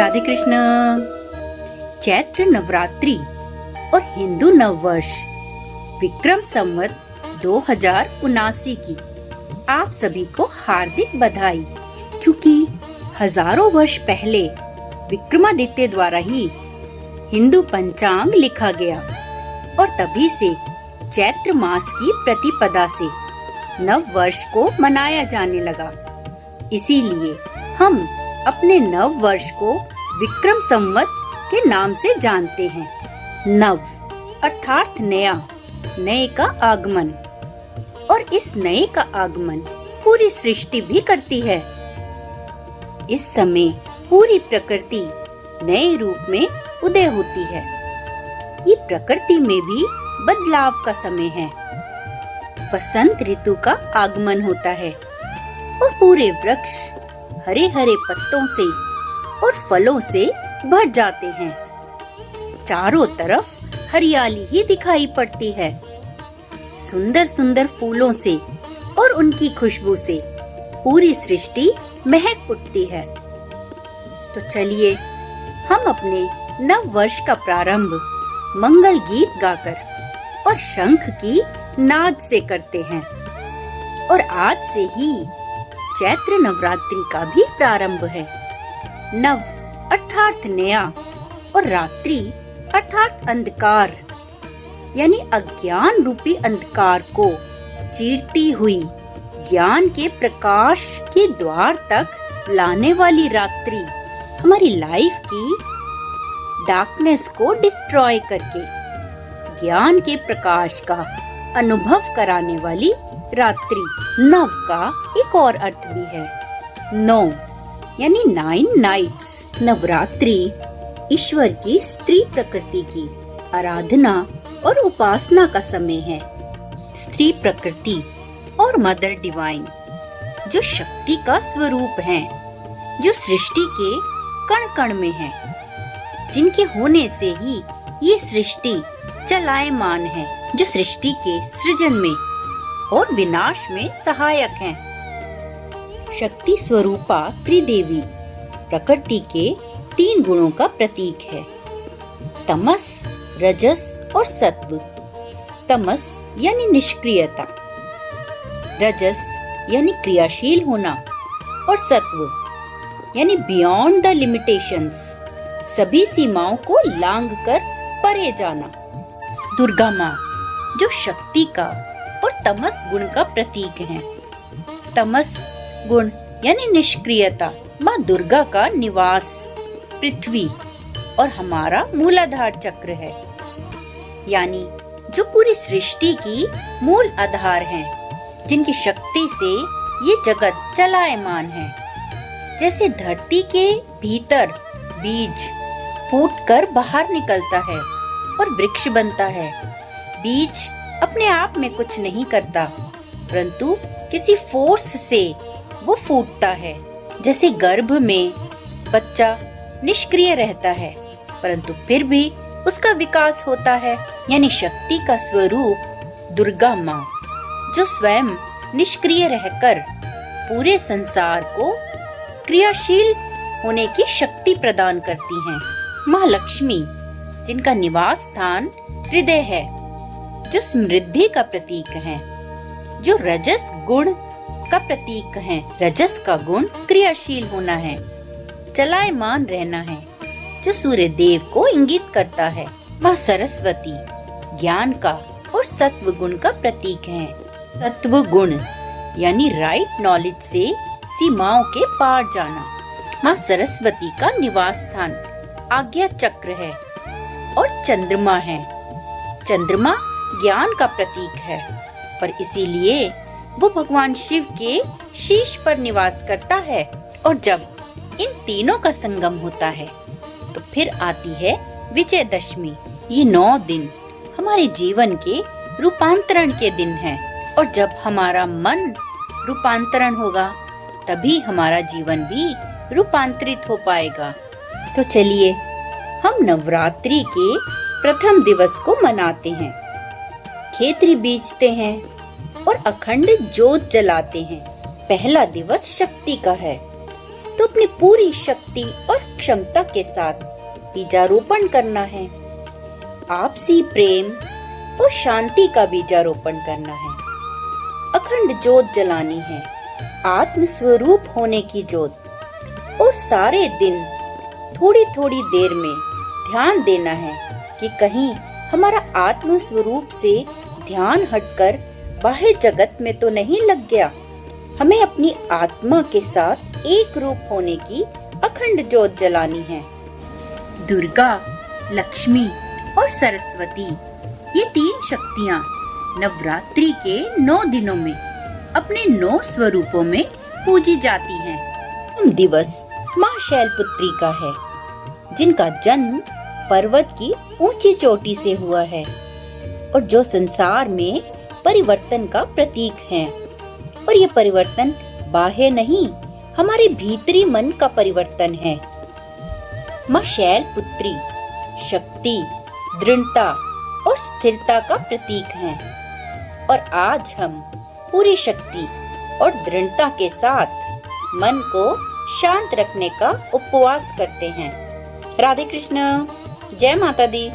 राधे कृष्ण। चैत्र नवरात्रि और हिंदू नववर्ष विक्रम संवत 2079 की आप सभी को हार्दिक बधाई। चूंकि हजारों वर्ष पहले विक्रमादित्य द्वारा ही हिंदू पंचांग लिखा गया और तभी से चैत्र मास की प्रतिपदा से नव वर्ष को मनाया जाने लगा। इसीलिए हम अपने नव वर्ष को विक्रम संवत के नाम से जानते हैं। नव अर्थात नया, नए का आगमन, और इस नए का आगमन पूरी सृष्टि भी करती है। इस समय पूरी प्रकृति नए रूप में उदय होती है। ये प्रकृति में भी बदलाव का समय है। वसंत ऋतु का आगमन होता है और पूरे वृक्ष हरे हरे पत्तों से और फलों से भर जाते हैं। चारों तरफ हरियाली ही दिखाई पड़ती है। सुंदर सुंदर फूलों से और उनकी खुशबू से पूरी सृष्टि महक उठती है। तो चलिए हम अपने नव वर्ष का प्रारंभ मंगल गीत गाकर और शंख की नाद से करते हैं। और आज से ही चैत्र नवरात्रि का भी प्रारंभ है। नव अर्थात नया और रात्रि अर्थात अंधकार, यानी अज्ञान रूपी अंधकार को चीरती हुई ज्ञान के प्रकाश के द्वार तक लाने वाली रात्रि, हमारी लाइफ की डार्कनेस को डिस्ट्रॉय करके ज्ञान के प्रकाश का अनुभव कराने वाली रात्रि। नव का एक और अर्थ भी है, 9 यानी 9 नाइट्स। नवरात्रि ईश्वर की स्त्री प्रकृति की आराधना और उपासना का समय है। स्त्री प्रकृति और मदर डिवाइन जो शक्ति का स्वरूप है, जो सृष्टि के कण कण में है, जिनके होने से ही ये सृष्टि चलायमान है, जो सृष्टि के सृजन में और विनाश में सहायक हैं। शक्ति स्वरूपा त्रिदेवी प्रकृति के 3 गुणों का प्रतीक है, तमस, रजस और सत्व। तमस यानी निष्क्रियता, रजस यानी क्रियाशील होना, और सत्व यानी बियॉन्ड द लिमिटेशंस, सभी सीमाओं को लांघकर परे जाना। दुर्गा माँ जो शक्ति का और तमस गुण का प्रतीक है। तमस गुण यानी निष्क्रियता माँ दुर्गा का निवास पृथ्वी और हमारा मूलाधार चक्र है, यानी जो पूरी सृष्टि की मूल आधार हैं, जिनकी शक्ति से ये जगत चलायमान है। जैसे धरती के भीतर बीज फूटकर बाहर निकलता है और वृक्ष बनता है। बीज अपने आप में कुछ नहीं करता, परंतु किसी फोर्स से वो फूटता है। जैसे गर्भ में बच्चा निष्क्रिय रहता है, परंतु फिर भी उसका विकास होता है। यानी शक्ति का स्वरूप दुर्गा माँ जो स्वयं निष्क्रिय रहकर पूरे संसार को क्रियाशील होने की शक्ति प्रदान करती हैं। माँ लक्ष्मी जिनका निवास स्थान हृदय है, जो समृद्धि का प्रतीक है, जो रजस गुण का प्रतीक है। रजस का गुण क्रियाशील होना है, चलायमान रहना है, जो सूर्य देव को इंगित करता है। माँ सरस्वती ज्ञान का और सत्व गुण का प्रतीक है। सत्व गुण यानी राइट नॉलेज से सीमाओं के पार जाना। माँ सरस्वती का निवास स्थान आज्ञा चक्र है और चंद्रमा है। चंद्रमा ज्ञान का प्रतीक है, पर इसीलिए वो भगवान शिव के शीश पर निवास करता है। और जब इन तीनों का संगम होता है तो फिर आती है विजयदशमी। ये 9 दिन हमारे जीवन के रूपांतरण के दिन हैं, और जब हमारा मन रूपांतरण होगा तभी हमारा जीवन भी रूपांतरित हो पाएगा। तो चलिए हम नवरात्रि के प्रथम दिवस को मनाते हैं। खेतरी बीजते हैं और अखंड ज्योत जलाते हैं। पहला दिवस शक्ति का है। तो अपनी पूरी शक्ति और क्षमता के साथ बीजारोपण करना है। आपसी प्रेम और शांति का बीजारोपण करना है। अखंड ज्योत जलानी है, आत्म स्वरूप होने की ज्योत। और सारे दिन थोड़ी थोड़ी देर में ध्यान देना है कि कहीं हमारा आत्म स्वरूप से ध्यान हटकर बाह्य जगत में तो नहीं लग गया। हमें अपनी आत्मा के साथ एक रूप होने की अखंड ज्योत जलानी है। दुर्गा, लक्ष्मी और सरस्वती, ये 3 शक्तियाँ नवरात्रि के 9 दिनों में अपने 9 स्वरूपों में पूजी जाती हैं। दिवस माँ शैलपुत्री का है, जिनका जन्म पर्वत की ऊंची चोटी से हुआ है और जो संसार में परिवर्तन का प्रतीक है। और ये परिवर्तन बाह्य नहीं, हमारे भीतरी मन का परिवर्तन है। माँ शैलपुत्री शक्ति, दृढ़ता और स्थिरता का प्रतीक है। और आज हम पूरी शक्ति और दृढ़ता के साथ मन को शांत रखने का उपवास करते हैं। राधे कृष्ण, जय माता दी।